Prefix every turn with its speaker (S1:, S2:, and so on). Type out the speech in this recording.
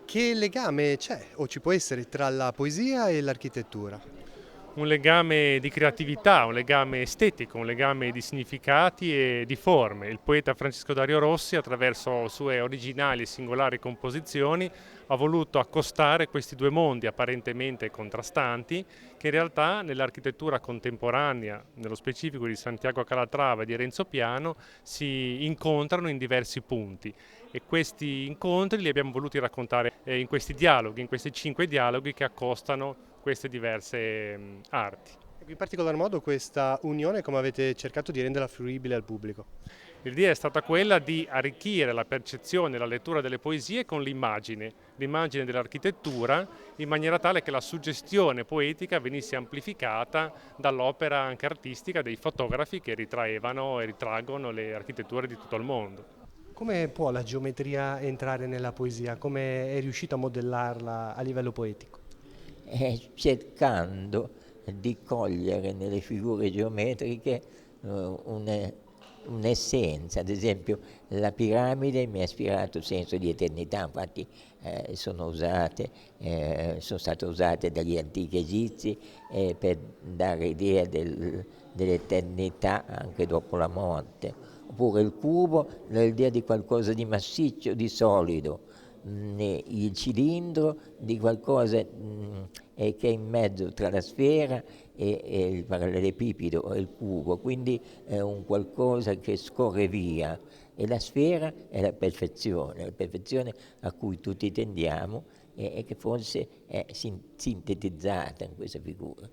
S1: Che legame c'è o ci può essere tra la poesia e l'architettura?
S2: Un legame di creatività, un legame estetico, un legame di significati e di forme. Il poeta Francesco Dario Rossi, attraverso sue originali e singolari composizioni, ha voluto accostare questi due mondi apparentemente contrastanti, che in realtà nell'architettura contemporanea, nello specifico di Santiago Calatrava e di Renzo Piano, si incontrano in diversi punti. E questi incontri li abbiamo voluti raccontare in questi dialoghi, in questi 5 dialoghi che accostano queste diverse arti.
S1: Ecco, in particolar modo questa unione come avete cercato di renderla fruibile al pubblico?
S2: L'idea è stata quella di arricchire la percezione e la lettura delle poesie con l'immagine dell'architettura, in maniera tale che la suggestione poetica venisse amplificata dall'opera anche artistica dei fotografi che ritraevano e ritraggono le architetture di tutto il mondo.
S1: Come può la geometria entrare nella poesia? Come è riuscito a modellarla a livello poetico?
S3: Cercando di cogliere nelle figure geometriche un'essenza. Ad esempio la piramide mi ha ispirato il senso di eternità, infatti sono state usate dagli antichi egizi per dare idea dell'eternità anche dopo la morte. Oppure il cubo, l'idea di qualcosa di massiccio, di solido, il cilindro di qualcosa che è in mezzo tra la sfera e il parallelepipedo o il cubo, quindi è un qualcosa che scorre via, e la sfera è la perfezione a cui tutti tendiamo e che forse è sintetizzata in questa figura.